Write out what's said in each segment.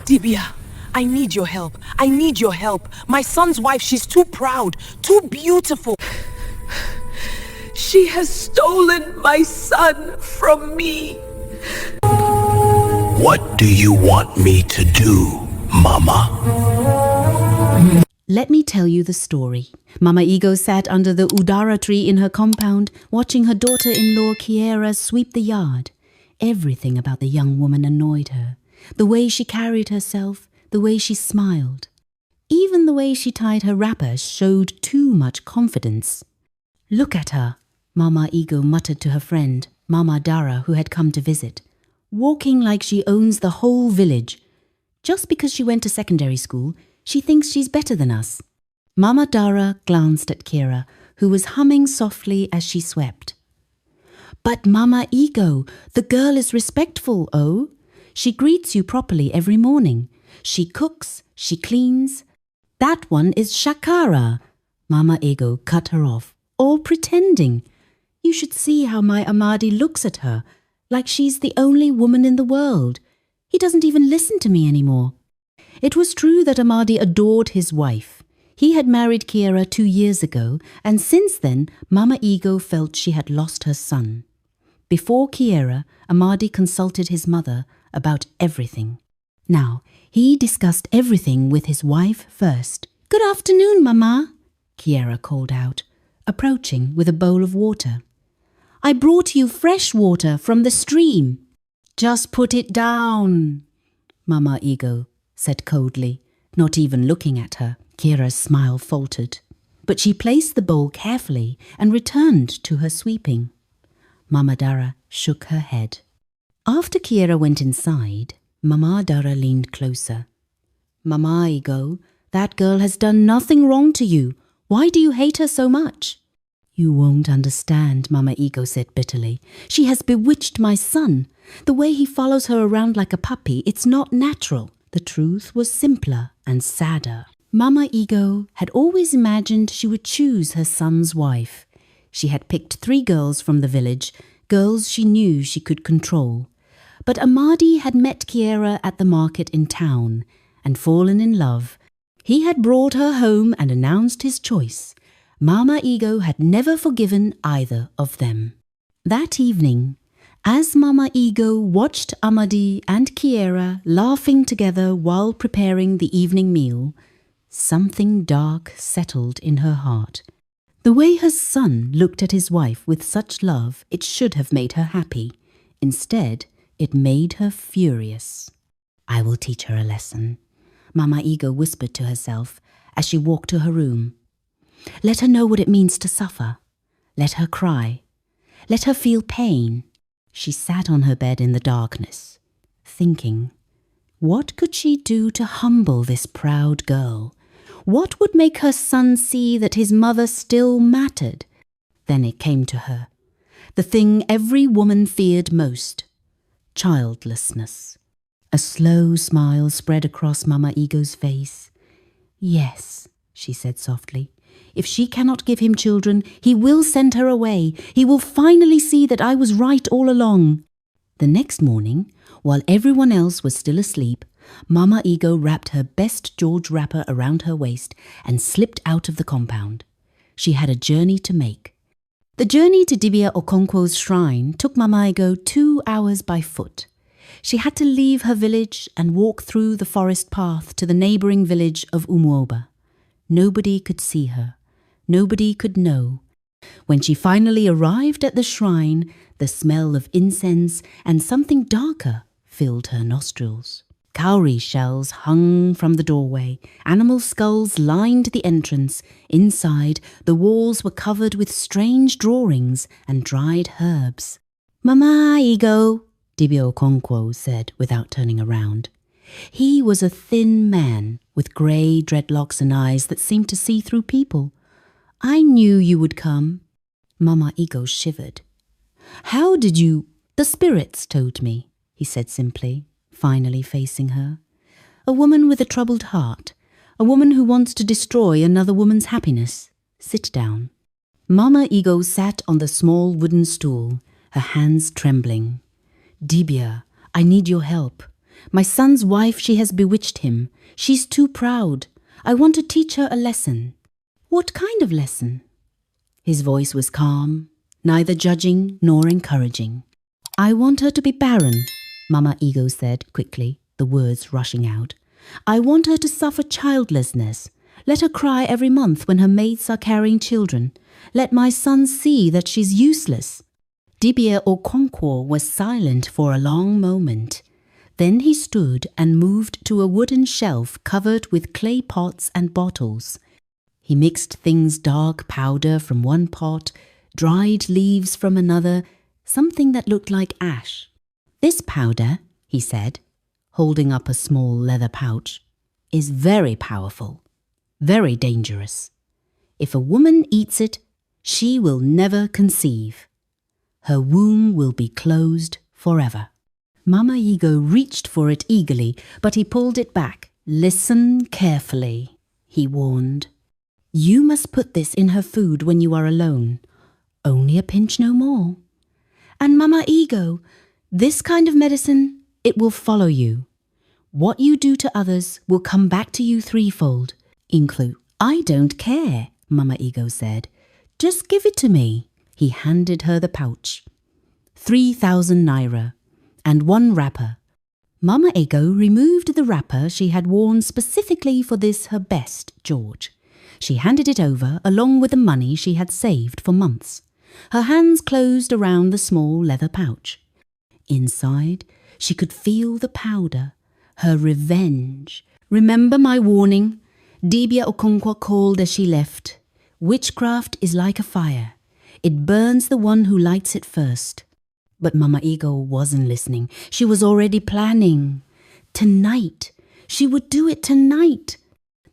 Dibia, I need your help. I need your help. My son's wife, she's too proud, too beautiful. She has stolen my son from me. What do you want me to do, Mama? Let me tell you the story. Mama Igbo sat under the udara tree in her compound, watching her daughter-in-law Kiera sweep the yard. Everything about the young woman annoyed her. The way she carried herself, the way she smiled. Even the way she tied her wrapper showed too much confidence. "Look at her," Mama Igbo muttered to her friend, Mama Dara, who had come to visit. "Walking like she owns the whole village. Just because she went to secondary school, she thinks she's better than us." Mama Dara glanced at Kira, who was humming softly as she swept. "But Mama Igbo, the girl is respectful, oh? She greets you properly every morning. She cooks, she cleans." "That one is Shakara," Mama Igbo cut her off. "All pretending. You should see how my Amadi looks at her, like she's the only woman in the world. He doesn't even listen to me anymore." It was true that Amadi adored his wife. He had married Kiera 2 years ago, and since then, Mama Igbo felt she had lost her son. Before Kiera, Amadi consulted his mother about everything. Now, he discussed everything with his wife first. "Good afternoon, Mama," Kiera called out, approaching with a bowl of water. "I brought you fresh water from the stream." "Just put it down," Mama Igbo said coldly, not even looking at her. Kiera's smile faltered, but she placed the bowl carefully and returned to her sweeping. Mama Dara shook her head. After Kiera went inside, Mama Dara leaned closer. "Mama Igbo, that girl has done nothing wrong to you. Why do you hate her so much?" "You won't understand," Mama Igbo said bitterly. "She has bewitched my son. The way he follows her around like a puppy, it's not natural." The truth was simpler and sadder. Mama Igbo had always imagined she would choose her son's wife. She had picked 3 girls from the village, girls she knew she could control. But Amadi had met Kiera at the market in town and fallen in love. He had brought her home and announced his choice. Mama Igbo had never forgiven either of them. That evening, as Mama Igbo watched Amadi and Kiera laughing together while preparing the evening meal, something dark settled in her heart. The way her son looked at his wife with such love, it should have made her happy. Instead, it made her furious. "I will teach her a lesson," Mama Igbo whispered to herself as she walked to her room. "Let her know what it means to suffer. Let her cry. Let her feel pain." She sat on her bed in the darkness, thinking, what could she do to humble this proud girl? What would make her son see that his mother still mattered? Then it came to her, the thing every woman feared most, childlessness. A slow smile spread across Mama Igbo's face. "Yes," she said softly. "If she cannot give him children, he will send her away. He will finally see that I was right all along." The next morning, while everyone else was still asleep, Mama Igbo wrapped her best George wrapper around her waist and slipped out of the compound. She had a journey to make. The journey to Dibia Okonkwo's shrine took Mama Igbo 2 hours by foot. She had to leave her village and walk through the forest path to the neighbouring village of Umuoba. Nobody could see her. Nobody could know. When she finally arrived at the shrine, the smell of incense and something darker filled her nostrils. Cowrie shells hung from the doorway. Animal skulls lined the entrance. Inside, the walls were covered with strange drawings and dried herbs. "Mama Igbo," Dibia Okonkwo said without turning around. He was a thin man with grey dreadlocks and eyes that seemed to see through people. "I knew you would come." Mama Igbo shivered. "How did you—" "The spirits told me," he said simply, finally facing her. "A woman with a troubled heart, a woman who wants to destroy another woman's happiness. Sit down." Mama Igbo sat on the small wooden stool, her hands trembling. "Dibia, I need your help. My son's wife, she has bewitched him. She's too proud. I want to teach her a lesson." "What kind of lesson?" His voice was calm, neither judging nor encouraging. "I want her to be barren," Mama Ego said quickly, the words rushing out. "I want her to suffer childlessness. Let her cry every month when her mates are carrying children. Let my son see that she's useless." Dibia Okonkwo was silent for a long moment. Then he stood and moved to a wooden shelf covered with clay pots and bottles. He mixed things dark powder from one pot, dried leaves from another, something that looked like ash. "This powder," he said, holding up a small leather pouch, "is very powerful, very dangerous. If a woman eats it, she will never conceive. Her womb will be closed forever." Mama Ego reached for it eagerly, but he pulled it back. "Listen carefully," he warned. "You must put this in her food when you are alone. Only a pinch, no more. And Mama Ego, this kind of medicine, it will follow you. What you do to others will come back to you threefold." Inklu, "I don't care," Mama Ego said. "Just give it to me." He handed her the pouch. 3,000 naira and one wrapper. Mama Ego removed the wrapper she had worn specifically for this her best George. She handed it over along with the money she had saved for months. Her hands closed around the small leather pouch. Inside, she could feel the powder, her revenge. "Remember my warning?" Dibia Okonkwo called as she left. "Witchcraft is like a fire. It burns the one who lights it first." But Mama Ego wasn't listening. She was already planning. Tonight. She would do it tonight.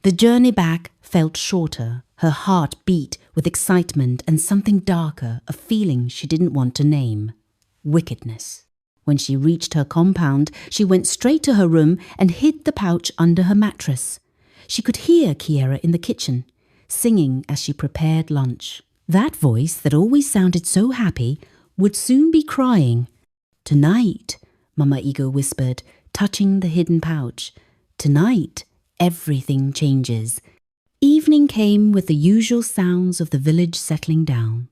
The journey back felt shorter. Her heart beat with excitement and something darker, a feeling she didn't want to name. Wickedness. When she reached her compound, she went straight to her room and hid the pouch under her mattress. She could hear Kiera in the kitchen, singing as she prepared lunch. That voice that always sounded so happy would soon be crying. "Tonight," Mama Ego whispered, touching the hidden pouch. "Tonight, everything changes." Evening came with the usual sounds of the village settling down.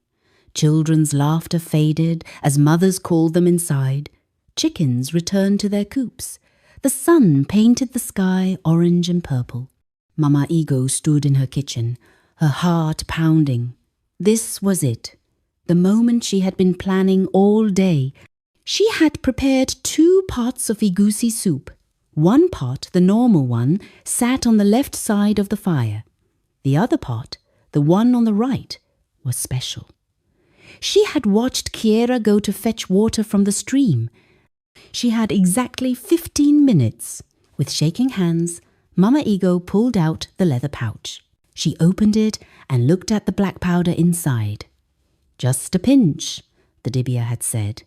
Children's laughter faded as mothers called them inside. Chickens returned to their coops. The sun painted the sky orange and purple. Mama Ego stood in her kitchen, her heart pounding. This was it. The moment she had been planning all day. She had prepared 2 pots of egusi soup. One pot, the normal one, sat on the left side of the fire. The other pot, the one on the right, was special. She had watched Kiera go to fetch water from the stream. She had exactly 15 minutes. With shaking hands, Mama Ego pulled out the leather pouch. She opened it and looked at the black powder inside. "Just a pinch," the Dibia had said.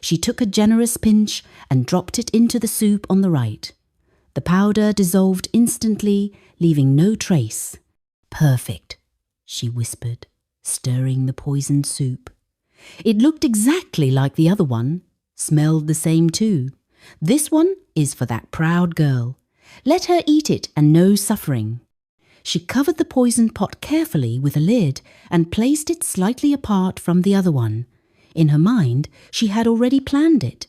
She took a generous pinch and dropped it into the soup on the right. The powder dissolved instantly, leaving no trace. "Perfect," she whispered, stirring the poisoned soup. It looked exactly like the other one, smelled the same too. "This one is for that proud girl. Let her eat it and no suffering." She covered the poisoned pot carefully with a lid and placed it slightly apart from the other one. In her mind, she had already planned it.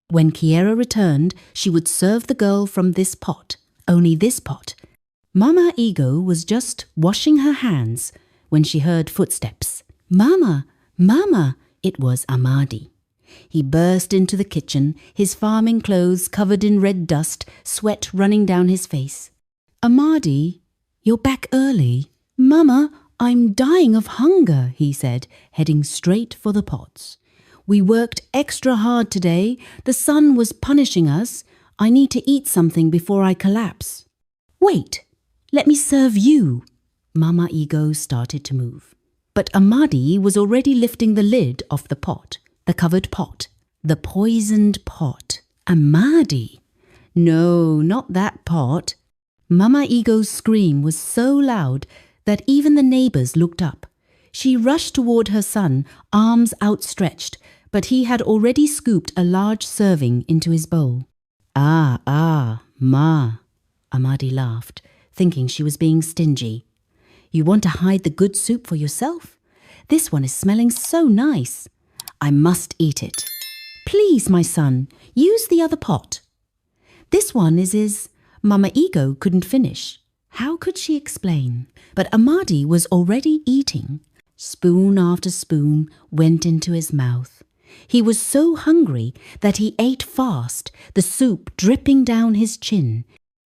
When Kiera returned, she would serve the girl from this pot, only this pot. Mama Ego was just washing her hands when she heard footsteps. "Mama, Mama!" It was Amadi. He burst into the kitchen, his farming clothes covered in red dust, sweat running down his face. "Amadi, you're back early." "Mama, I'm dying of hunger," he said, heading straight for the pots. "We worked extra hard today. The sun was punishing us. I need to eat something before I collapse." "Wait, let me serve you." Mama Ego started to move. But Amadi was already lifting the lid off the pot, the covered pot, the poisoned pot. Amadi! No, not that pot. Mama Ego's scream was so loud that even the neighbors looked up. She rushed toward her son, arms outstretched, but he had already scooped a large serving into his bowl. Ma. Amadi laughed, thinking she was being stingy. You want to hide the good soup for yourself? This one is smelling so nice. I must eat it. Please, my son, use the other pot. This one is Mama Ego couldn't finish. How could she explain? But Amadi was already eating. Spoon after spoon went into his mouth. He was so hungry that he ate fast, the soup dripping down his chin.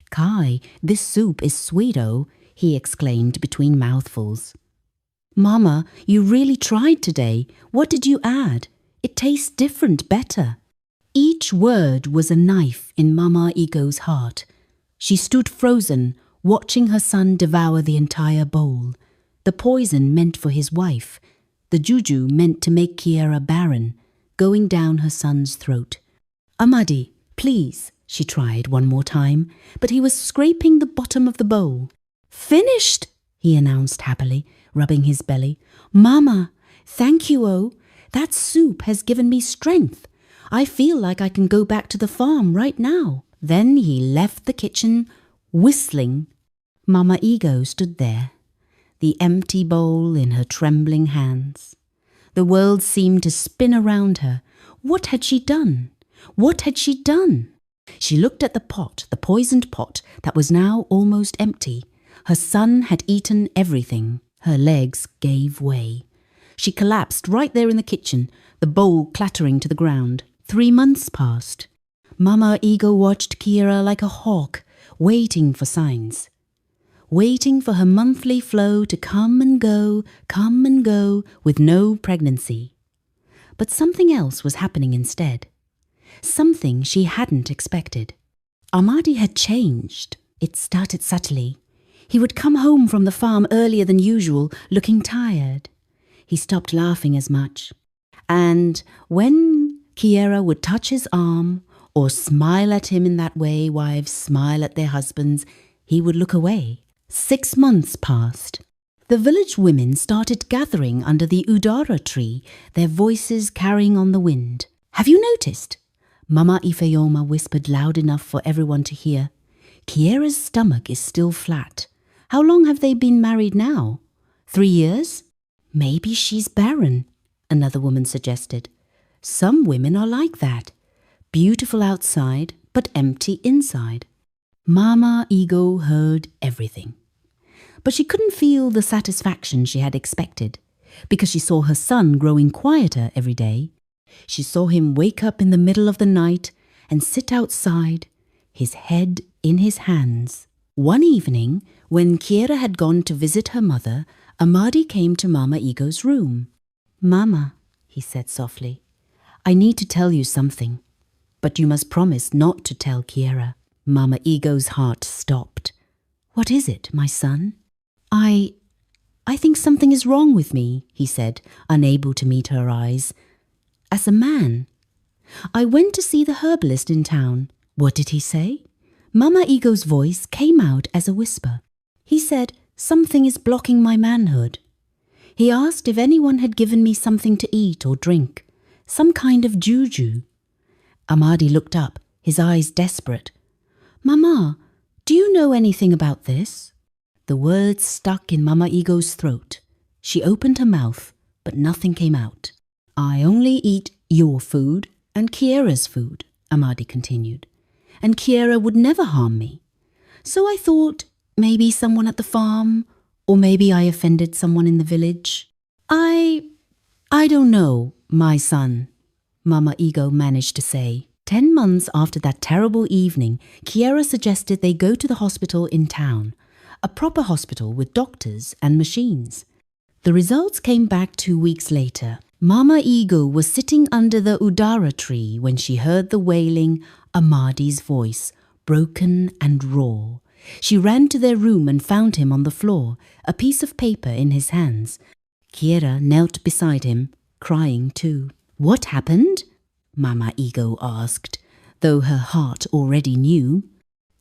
Kai, this soup is sweet-o, he exclaimed between mouthfuls. Mama, you really tried today. What did you add? It tastes different, better. Each word was a knife in Mama Ego's heart. She stood frozen, watching her son devour the entire bowl. The poison meant for his wife. The juju meant to make Kiera barren, going down her son's throat. Amadi, please, she tried one more time, but he was scraping the bottom of the bowl. Finished, he announced happily, rubbing his belly. Mama, thank you, oh. That soup has given me strength. I feel like I can go back to the farm right now. Then he left the kitchen, whistling. Mama Ego stood there, the empty bowl in her trembling hands. The world seemed to spin around her. What had she done? What had she done? She looked at the pot, the poisoned pot, that was now almost empty. Her son had eaten everything. Her legs gave way. She collapsed right there in the kitchen, the bowl clattering to the ground. 3 months passed. Mama Ego watched Kiera like a hawk, waiting for signs. Waiting for her monthly flow to come and go, with no pregnancy. But something else was happening instead. Something she hadn't expected. Amadi had changed. It started subtly. He would come home from the farm earlier than usual, looking tired. He stopped laughing as much. And when Kiera would touch his arm or smile at him in that way wives smile at their husbands, he would look away. 6 months passed. The village women started gathering under the udara tree, their voices carrying on the wind. Have you noticed? Mama Ifeoma whispered loud enough for everyone to hear. Kiera's stomach is still flat. How long have they been married now? 3 years? Maybe she's barren, another woman suggested. Some women are like that. Beautiful outside, but empty inside. Mama Ego heard everything. But she couldn't feel the satisfaction she had expected, because she saw her son growing quieter every day. She saw him wake up in the middle of the night and sit outside, his head in his hands. One evening, when Kiera had gone to visit her mother, Amadi came to Mama Ego's room. Mama, he said softly, I need to tell you something, but you must promise not to tell Kiera. Mama Ego's heart stopped. What is it, my son? I think something is wrong with me, he said, unable to meet her eyes. As a man. I went to see the herbalist in town. What did he say? Mama Ego's voice came out as a whisper. He said, something is blocking my manhood. He asked if anyone had given me something to eat or drink, some kind of juju. Amadi looked up, his eyes desperate. Mama, do you know anything about this? The words stuck in Mama Ego's throat. She opened her mouth, but nothing came out. I only eat your food and Kiera's food, Amadi continued, and Kiera would never harm me. So I thought maybe someone at the farm, or maybe I offended someone in the village. I don't know, my son, Mama Ego managed to say. 10 months after that terrible evening, Kiera suggested they go to the hospital in town, a proper hospital with doctors and machines. The results came back 2 weeks later. Mama Ego was sitting under the udara tree when she heard the wailing Amadi's voice, broken and raw. She ran to their room and found him on the floor, a piece of paper in his hands. Kiera knelt beside him, crying too. What happened? Mama Ego asked, though her heart already knew.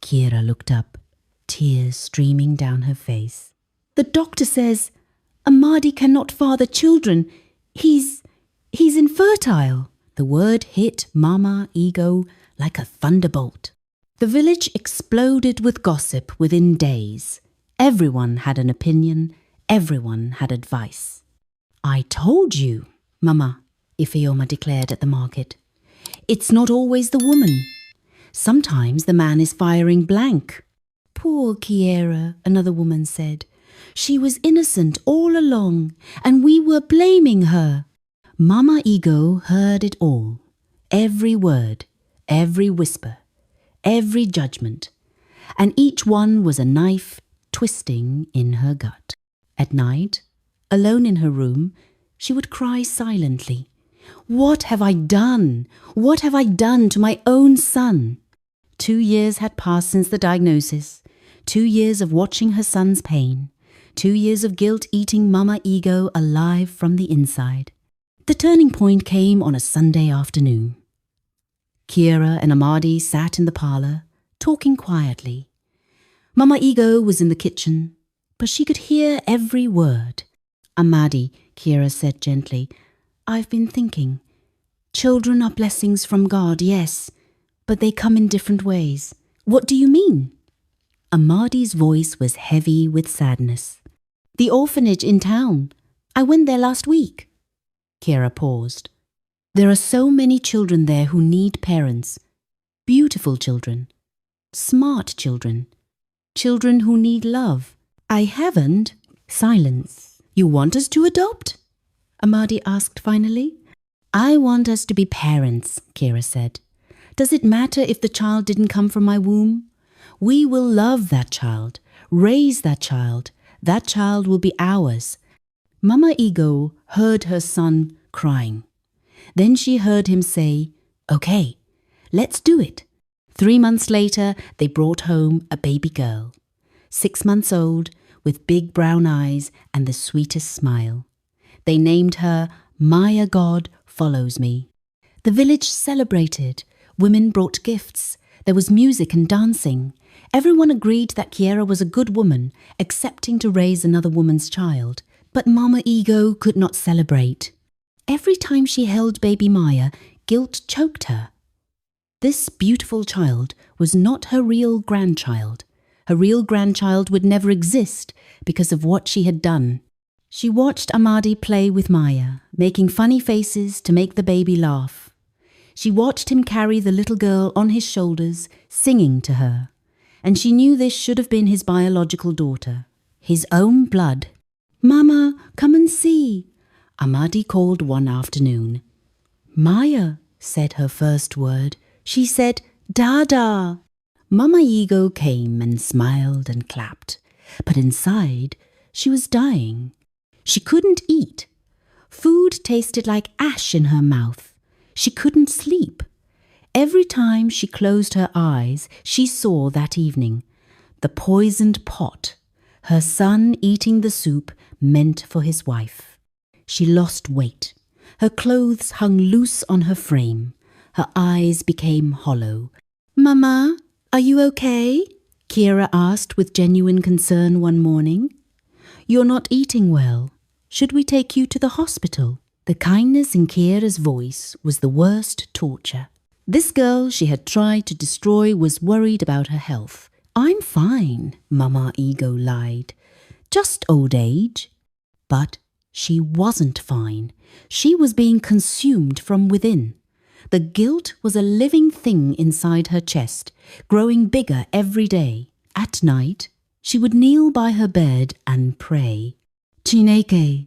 Kiera looked up, tears streaming down her face. The doctor says Amadi cannot father children. He's infertile. The word hit Mama Ego like a thunderbolt. The village exploded with gossip within days. Everyone had an opinion, everyone had advice. "I told you," Mama Ifeoma declared at the market. "It's not always the woman. Sometimes the man is firing blank." "Poor Kiera," another woman said. "She was innocent all along, and we were blaming her." Mama Ego heard it all. Every word, every whisper, every judgment, and each one was a knife twisting in her gut. At night, alone in her room, she would cry silently. "What have I done? What have I done to my own son?" 2 years had passed since the diagnosis, 2 years of watching her son's pain, 2 years of guilt eating Mama Ego alive from the inside. The turning point came on a Sunday afternoon. Kiera and Amadi sat in the parlour, talking quietly. Mama Ego was in the kitchen, but she could hear every word. "Amadi," Kiera said gently, "I've been thinking. Children are blessings from God, yes, but they come in different ways. What do you mean?" Amadi's voice was heavy with sadness. "The orphanage in town. I went there last week." Kiera paused. "There are so many children there who need parents. Beautiful children. Smart children. Children who need love. I haven't." Silence. "You want us to adopt?" Amadi asked finally. "I want us to be parents," Kiera said. "Does it matter if the child didn't come from my womb? We will love that child, raise that child. That child will be ours." Mama Ego heard her son crying. Then she heard him say, "Okay, let's do it." 3 months later, they brought home a baby girl, 6 months old, with big brown eyes and the sweetest smile. They named her Maya God Follows Me. The village celebrated. Women brought gifts. There was music and dancing. Everyone agreed that Kiera was a good woman, accepting to raise another woman's child. But Mama Ego could not celebrate. Every time she held baby Maya, guilt choked her. This beautiful child was not her real grandchild. Her real grandchild would never exist because of what she had done. She watched Amadi play with Maya, making funny faces to make the baby laugh. She watched him carry the little girl on his shoulders, singing to her. And she knew this should have been his biological daughter, his own blood. "Mama, come and see," Amadi called one afternoon. "Maya," said her first word. She said, "Dada." Mama Ego came and smiled and clapped. But inside, she was dying. She couldn't eat. Food tasted like ash in her mouth. She couldn't sleep. Every time she closed her eyes, she saw that evening the poisoned pot, her son eating the soup meant for his wife. She lost weight. Her clothes hung loose on her frame. Her eyes became hollow. "Mama, are you okay?" Kiera asked with genuine concern one morning. "You're not eating well. Should we take you to the hospital?" The kindness in Kiera's voice was the worst torture. This girl she had tried to destroy was worried about her health. "I'm fine," Mama Ego lied. "Just old age." But she wasn't fine. She was being consumed from within. The guilt was a living thing inside her chest, growing bigger every day. At night, she would kneel by her bed and pray. "Chineke,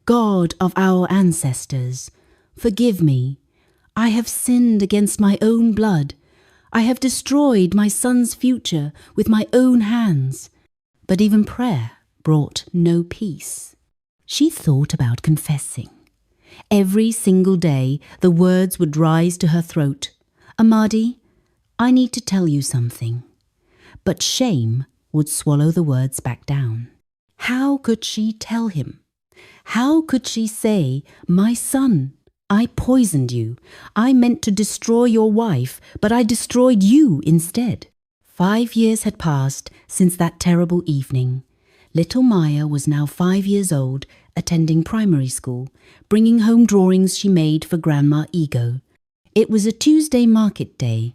God of our ancestors, forgive me. I have sinned against my own blood. I have destroyed my son's future with my own hands." But even prayer brought no peace. She thought about confessing. Every single day, the words would rise to her throat. "Amadi, I need to tell you something." But shame would swallow the words back down. How could she tell him? How could she say, "My son, I poisoned you. I meant to destroy your wife, but I destroyed you instead"? 5 years had passed since that terrible evening. Little Maya was now 5 years old, attending primary school, bringing home drawings she made for Grandma Ego. It was a Tuesday market day.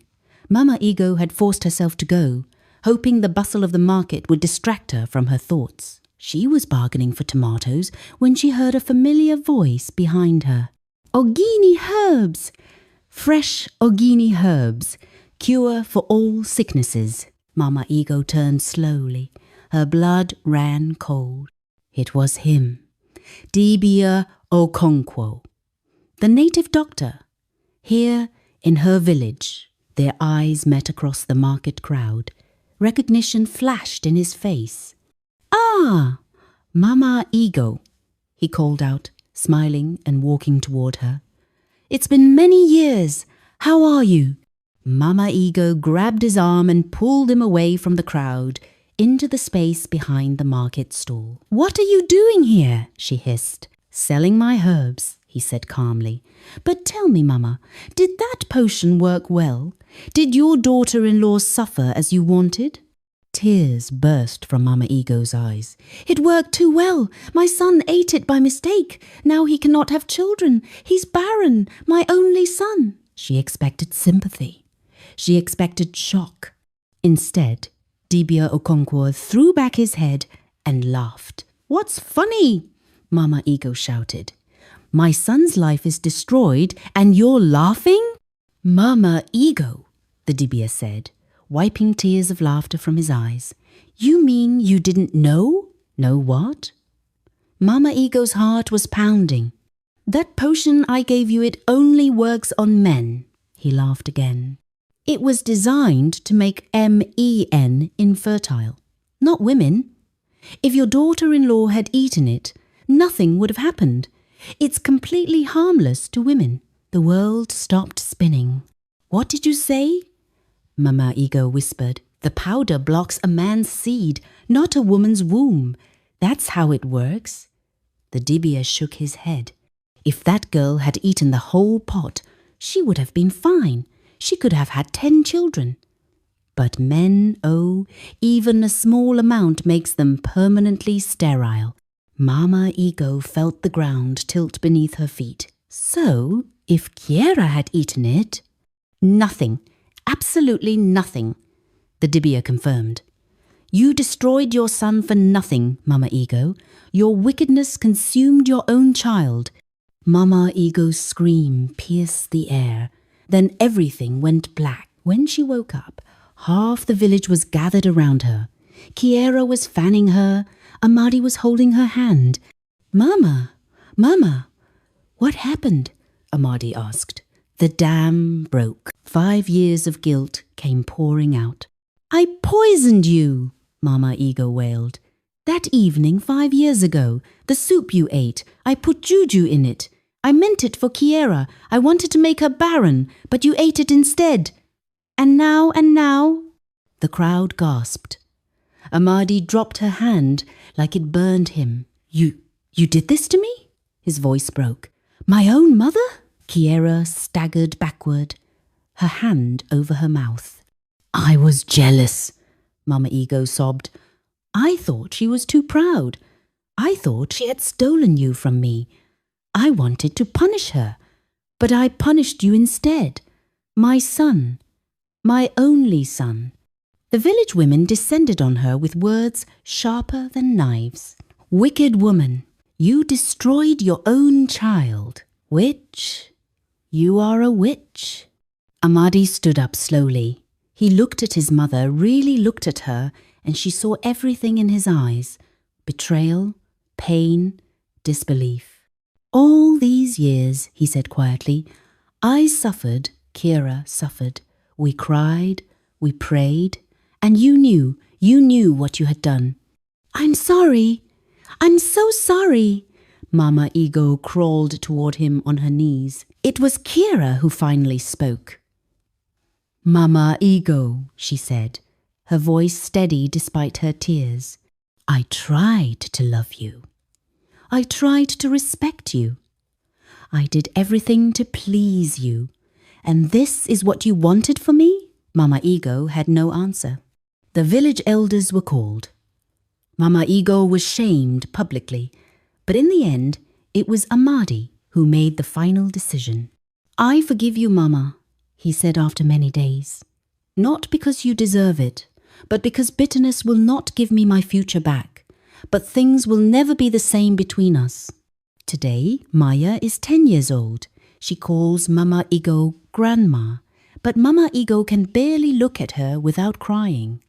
Mama Ego had forced herself to go, hoping the bustle of the market would distract her from her thoughts. She was bargaining for tomatoes when she heard a familiar voice behind her. Ogini herbs! Fresh Ogini herbs, cure for all sicknesses. Mama Ego turned slowly. Her blood ran cold. It was him, Dibia Okonkwo, the native doctor. Here in her village, their eyes met across the market crowd. Recognition flashed in his face. Ah, Mama Ego, he called out, smiling and walking toward her. It's been many years. How are you? Mama Ego grabbed his arm and pulled him away from the crowd into the space behind the market stall. What are you doing here? She hissed. Selling my herbs, he said calmly. But tell me, Mama, did that potion work well? Did your daughter-in-law suffer as you wanted? Tears burst from Mama Ego's eyes. It worked too well. My son ate it by mistake. Now he cannot have children. He's barren, my only son. She expected sympathy. She expected shock. Instead, Dibia Okonkwo threw back his head and laughed. What's funny? Mama Ego shouted. My son's life is destroyed and you're laughing? Mama Ego, the Dibia said, wiping tears of laughter from his eyes. You mean you didn't know? Know what? Mama Ego's heart was pounding. That potion I gave you, it only works on men. He laughed again. It was designed to make men infertile, not women. If your daughter-in-law had eaten it, nothing would have happened. It's completely harmless to women. The world stopped spinning. What did you say? Mama Ego whispered. The powder blocks a man's seed, not a woman's womb. That's how it works. The Dibia shook his head. If that girl had eaten the whole pot, she would have been fine. She could have had 10 children. But men, oh, even a small amount makes them permanently sterile. Mama Ego felt the ground tilt beneath her feet. So, if Kiera had eaten it... Nothing. Absolutely nothing, the Dibia confirmed. You destroyed your son for nothing, Mama Ego. Your wickedness consumed your own child. Mama Ego's scream pierced the air. Then everything went black. When she woke up, half the village was gathered around her. Kiera was fanning her. Amadi was holding her hand. Mama, what happened? Amadi asked. The dam broke. 5 years of guilt came pouring out. I poisoned you, Mama Ego wailed. That evening 5 years ago, the soup you ate, I put juju in it. I meant it for Kiera. I wanted to make her barren, but you ate it instead. And now, the crowd gasped. Amadi dropped her hand like it burned him. You did this to me? His voice broke. My own mother? Kiera staggered backward, her hand over her mouth. I was jealous, Mama Ego sobbed. I thought she was too proud. I thought she had stolen you from me. I wanted to punish her, but I punished you instead. My son, my only son. The village women descended on her with words sharper than knives. Wicked woman, you destroyed your own child. Witch, you are a witch. Amadi stood up slowly. He looked at his mother, really looked at her, and she saw everything in his eyes. Betrayal, pain, disbelief. All these years, he said quietly, I suffered, Kiera suffered. We cried, we prayed, and you knew what you had done. I'm sorry. I'm so sorry. Mama Ego crawled toward him on her knees. It was Kiera who finally spoke. Mama Ego, she said, her voice steady despite her tears. I tried to love you. I tried to respect you. I did everything to please you. And this is what you wanted for me? Mama Ego had no answer. The village elders were called. Mama Ego was shamed publicly, but in the end, it was Amadi who made the final decision. I forgive you, Mama, he said after many days. Not because you deserve it, but because bitterness will not give me my future back. But things will never be the same between us. Today, Maya is 10 years old. She calls Mama Igbo Grandma, but Mama Igbo can barely look at her without crying.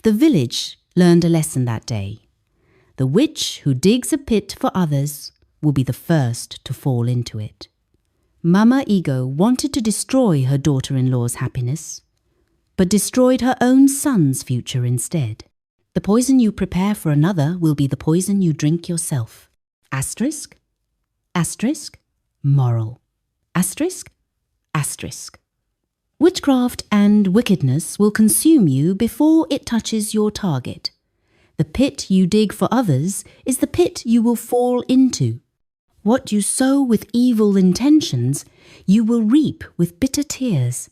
The village learned a lesson that day. The witch who digs a pit for others will be the first to fall into it. Mama Igbo wanted to destroy her daughter-in-law's happiness, but destroyed her own son's future instead. The poison you prepare for another will be the poison you drink yourself. Asterisk, asterisk, moral. Asterisk, asterisk. Witchcraft and wickedness will consume you before it touches your target. The pit you dig for others is the pit you will fall into. What you sow with evil intentions, you will reap with bitter tears.